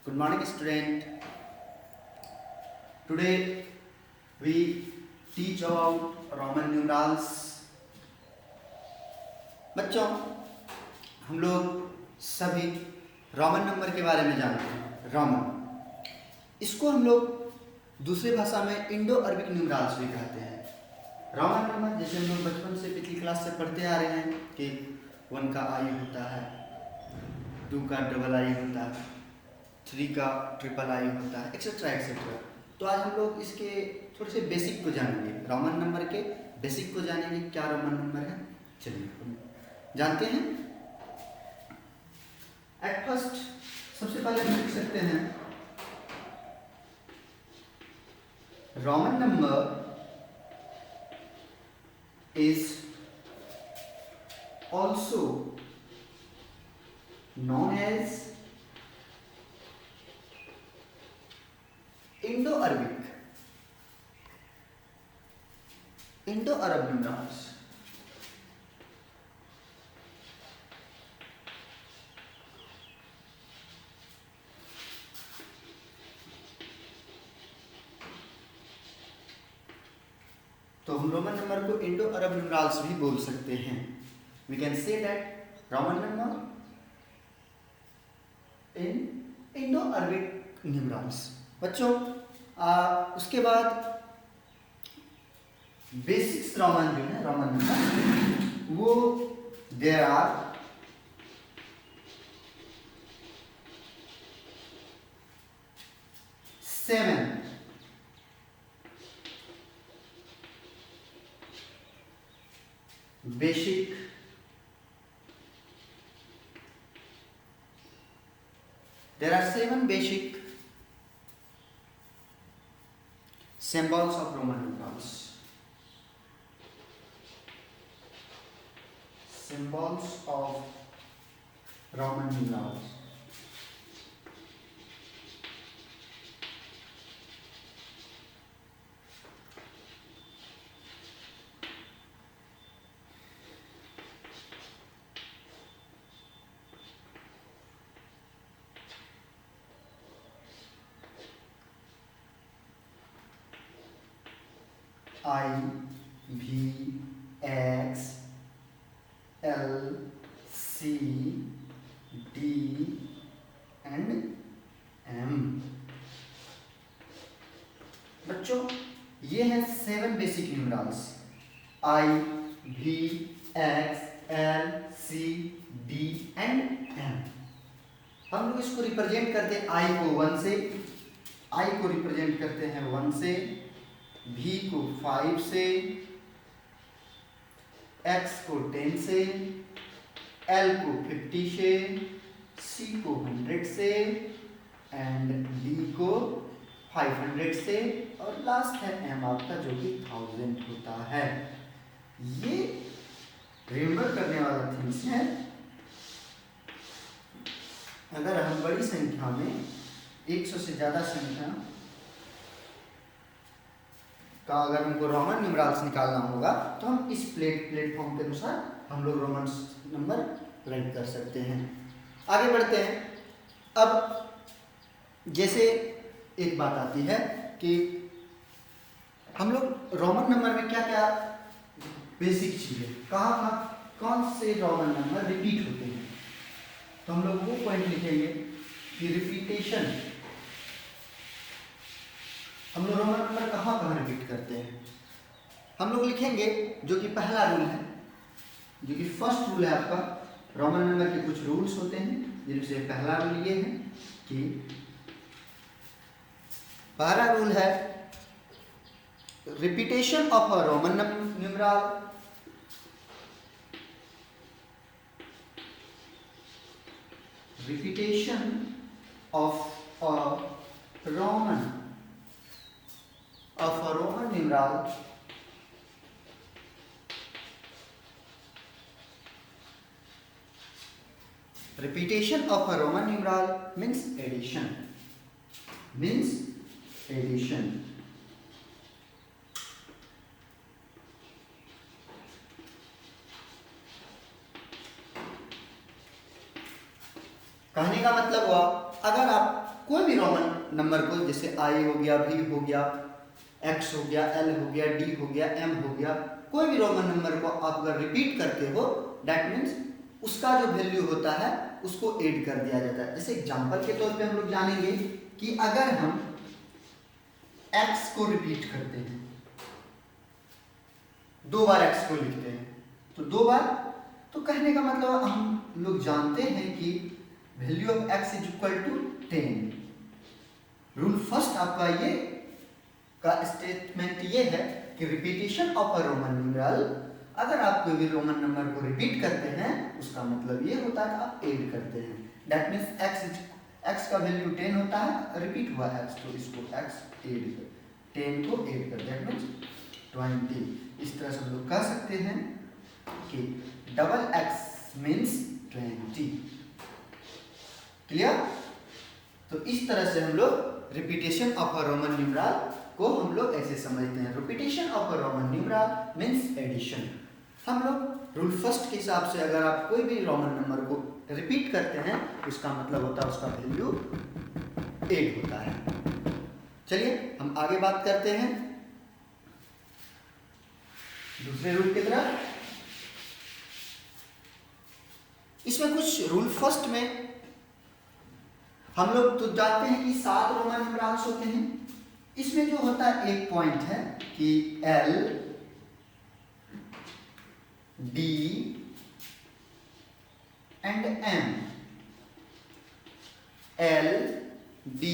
Good morning, student. Today we teach about Roman numerals. बच्चों, हम लोग सभी रोमन नंबर के बारे में जानते हैं। रोमन, इसको हम लोग दूसरी भाषा में इंडो अरबिक न्यूमराल्स भी कहते हैं। रोमन नंबर जैसे हम लोग बचपन से पिछली क्लास से पढ़ते आ रहे हैं कि 1 का आई होता है, 2 का डबल आई होता है, 3 का ट्रिपल आई होता है, एक्सेट्रा एक्सेट्रा। तो आज हम लोग इसके थोड़े से बेसिक को जानेंगे, रोमन नंबर के बेसिक को जानेंगे। क्या रोमन नंबर है, चलिए जानते हैं। एट फर्स्ट सबसे पहले हम लिख सकते हैं Roman number is also known as Indo-Arabic, Indo-Arab numerals. तो हम रोमन नंबर को इंडो अरब न्यूमराल्स भी बोल सकते हैं। We can say that Roman number in Indo Arabic numerals. बच्चों, उसके बाद बेसिक्स रोमन जो है रोमन नंबर, वो there are seven basic there are 7 basic symbols of Roman numerals. Symbols of Roman numerals. I, V, X, L, C, D and M। बच्चों, ये हैं 7 basic numerals I, V, X, L, C, D and M। हम लोग इसको represent करते हैं I को 1 से, I को रिप्रेजेंट करते हैं 1 से, V को 5 से, X को 10 से, L को 50 से, C को 100 से एंड D को 500 से और लास्ट है M आपका जो कि 1000 होता है। ये रिमेंबर करने वाला थिंग्स है। अगर हम बड़ी संख्या में 100 से ज़्यादा संख्या का अगर हमको रोमन न्यूमरल्स निकालना होगा तो हम इस प्लेटफॉर्म के अनुसार हम लोग रोमन नंबर राइट कर सकते हैं। आगे बढ़ते हैं। अब जैसे एक बात आती है कि हम लोग रोमन नंबर में क्या क्या बेसिक चीज़ें कहाँ कौन से रोमन नंबर रिपीट होते हैं, तो हम लोग वो पॉइंट लिखेंगे कि रिपीटेशन। हम लोग रोमन नंबर कहाँ रिपीट करते हैं, हम लोग लिखेंगे जो कि पहला रूल है, जो कि फर्स्ट रूल है आपका। रोमन नंबर के कुछ रूल्स होते हैं, जिनसे पहला रूल ये है कि पहला रूल है repetition of a Roman numeral repetition of a Roman numeral repetition of a Roman numeral means addition, कहने का मतलब हुआ, अगर आप कोई भी रोमन नंबर को, जैसे आई हो गया, वी हो गया, एक्स हो गया, एल हो गया, डी हो गया, एम हो गया, कोई भी रोमन नंबर को आप अगर रिपीट करते हो, दैट मीन्स उसका जो वैल्यू होता है उसको ऐड कर दिया जाता है। जैसे एग्जांपल के तौर पे हम लोग जानेंगे कि अगर हम x को रिपीट करते हैं, 2 बार x को लिखते हैं, तो 2 बार, तो कहने का मतलब हम लोग जानते हैं कि value of x is equal to 10। Rule first आपका ये का स्टेटमेंट ये है कि repetition of a Roman numeral, अगर आप कोई भी रोमन नंबर को रिपीट करते हैं उसका मतलब ये होता है कि आप ऐड करते हैं। दैट मीन्स x का वैल्यू 10 होता है, रिपीट हुआ है x, तो इसको x ऐड कर, 10 को ऐड कर, दैट मीन्स 20। इस तरह से हम लोग कह सकते हैं कि डबल x मीन्स 20। क्लियर? तो इस तरह से हम लोग repetition of a Roman numeral को हम लोग ऐसे समझते हैं। Repetition of a Roman numeral means addition. हम लोग रूल फर्स्ट के हिसाब से अगर आप कोई भी रोमन नंबर को रिपीट करते हैं उसका मतलब होता है उसका वैल्यू 8 होता है। चलिए हम आगे बात करते हैं दूसरे रूल की तरफ। इसमें कुछ रूल फर्स्ट में हम लोग तो जानते हैं कि 7 रोमन न्यूमरल्स होते हैं। इसमें जो होता है एक पॉइंट है कि L D and M, L D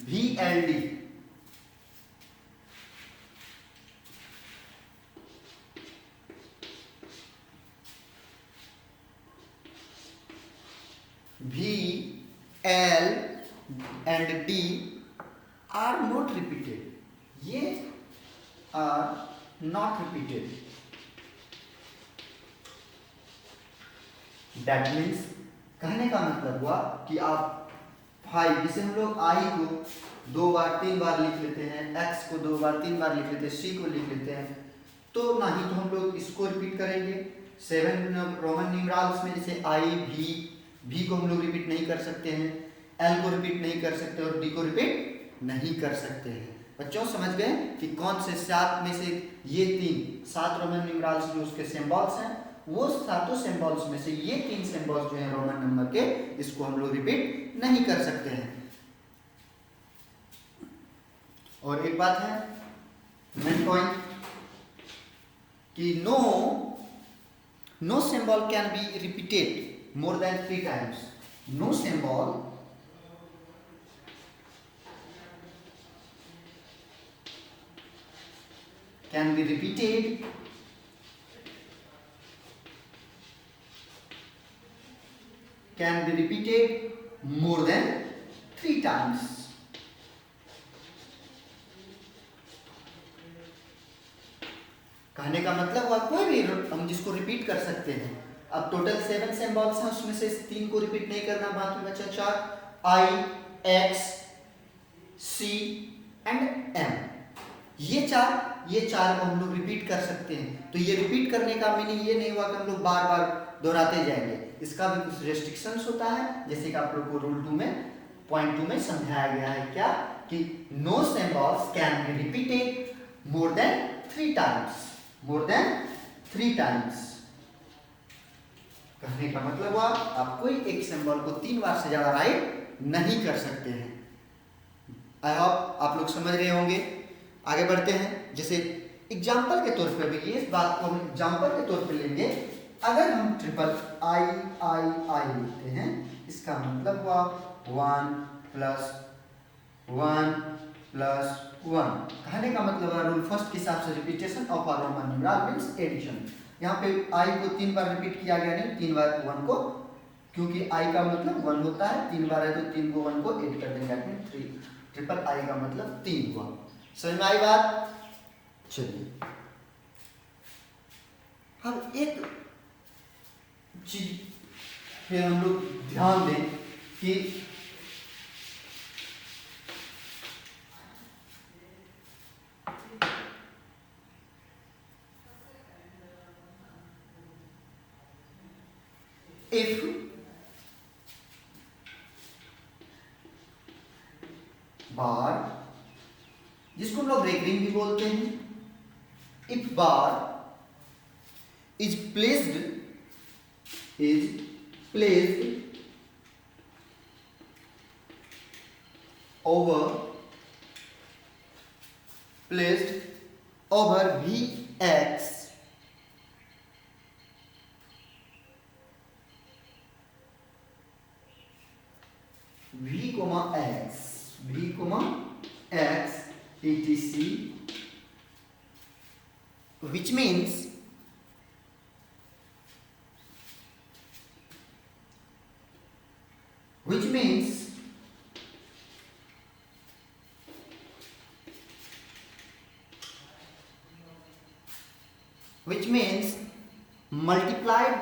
V L D, V L and D are not repeated. ये are not repeated. That means कहने का मतलब हुआ कि आप 5, जिसे हम लोग I को 2 बार 3 बार लिख लेते हैं, X को 2 बार 3 बार लिख लेते हैं, C को लिख लेते हैं, तो ना ही तो हम लोग इसको रिपीट करेंगे। 7 रोमन न्यूमरल्स में जैसे I, V को हम लोग रिपीट नहीं कर सकते हैं, L को रिपीट नहीं कर सकते और D को रिपीट नहीं कर सकते हैं। बच्चों समझ गए कि कौन से 7 में से ये 7 रोमन न्यूमरल्स जो उसके सिंबल्स हैं, वो 7 सिंबल्स में से ये 3 सिंबल्स जो हैं रोमन नंबर के, इसको हम लोग रिपीट नहीं कर सकते हैं। और एक बात है मेन पॉइंट कि no symbol can be repeated more than 3 times. No symbol can be repeated more than 3 times. कहने का मतलब हुआ कोई भी हम जिसको रिपीट कर सकते हैं। अब टोटल 7 सिंबल्स हैं, उसमें से 3 को रिपीट नहीं करना, बाकी बचा 4, I, X, C and M। ये चार को हम लोग रिपीट कर सकते हैं। तो ये रिपीट करने का मीनिंग ये नहीं हुआ कि हम लोग बार बार दोहराते जाएंगे, इसका भी कुछ रेस्ट्रिक्शंस होता है, जैसे कि आप लोग को रूल 2 में पॉइंट 2 में समझाया गया है क्या कि no symbols can be repeated more than 3 times. कहने का मतलब हुआ आप कोई एक सिंबल को 3 बार से ज्यादा राइट नहीं कर सकते हैं। आई होप आप लोग समझ रहे होंगे। आगे बढ़ते हैं। जैसे एग्जाम्पल के तौर पर भी इस बात को हम एग्जाम्पल के तौर पर लेंगे। अगर हम ट्रिपल आई लिखते हैं, इसका मतलब हुआ 1 + 1 + 1। कहने का मतलब है रूल फर्स्ट के हिसाब से repetition of a Roman numeral means addition. यहाँ पे आई को 3 बार रिपीट किया गया नहीं, 3 बार 1 को, क्योंकि आई का मतलब 1 होता है, 3 बार है तो 3 को 1 को ऐड कर देंगे, दैट मींस 3। ट्रिपल आई का मतलब 3 हुआ। समझ में आई बात? चलिए हम एक चीज पे हम लोग ध्यान दें कि if बार, जिसको हम लोग रेकरिंग भी बोलते हैं, if bar is placed over Vx x etc, which means multiplied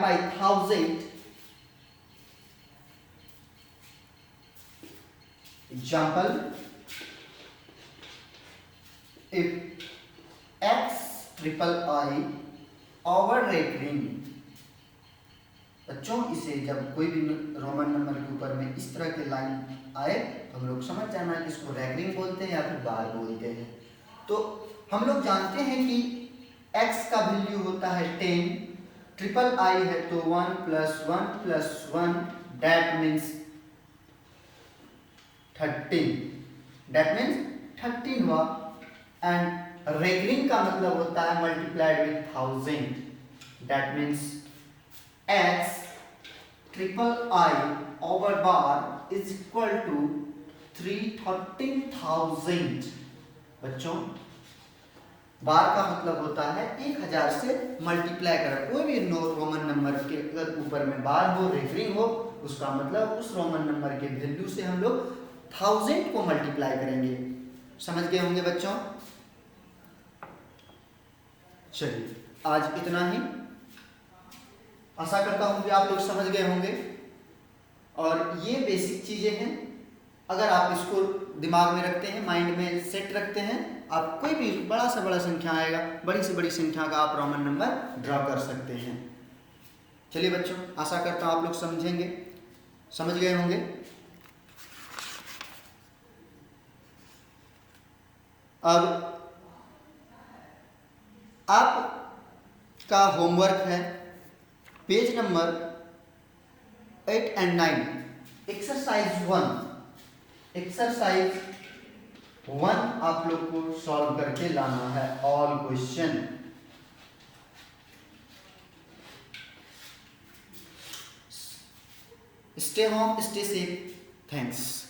by thousand, example, if x triple I over recurring. बच्चों इसे जब कोई भी रोमन नंबर के ऊपर में इस तरह के लाइन आए तो हम लोग समझ जाना कि इसको रेकरिंग बोलते हैं या फिर बार बोलते हैं। तो हम लोग जानते हैं कि x का वैल्यू होता है 10, ट्रिपल आई है तो 1 + 1 + 1 दैट मीन्स 13 हुआ। एंड रेकरिंग का मतलब होता है multiplied with 1000, that means x triple I over bar is equal to 13,000। बच्चों बार का मतलब होता है 1000 से मल्टीप्लाई करा। कोई भी रोमन नंबर के अगर ऊपर में बार हो, रेफरिंग हो, उसका मतलब उस रोमन नंबर के वैल्यू से हम लोग 1000 को मल्टीप्लाई करेंगे। समझ गए होंगे बच्चों? चलिए आज इतना ही। आशा करता हूं कि आप लोग समझ गए होंगे और ये बेसिक चीजें हैं। अगर आप इसको दिमाग में रखते हैं, माइंड में सेट रखते हैं, आप कोई भी बड़ा से बड़ा संख्या आएगा, बड़ी से बड़ी संख्या का आप रोमन नंबर ड्रॉ कर सकते हैं। चलिए बच्चों, आशा करता हूं आप लोग समझेंगे, समझ गए होंगे। अब आपका होमवर्क है पेज नंबर 8 और 9, एक्सरसाइज 1 आप लोग को सॉल्व करके लाना है all question. Stay home, stay safe, thanks.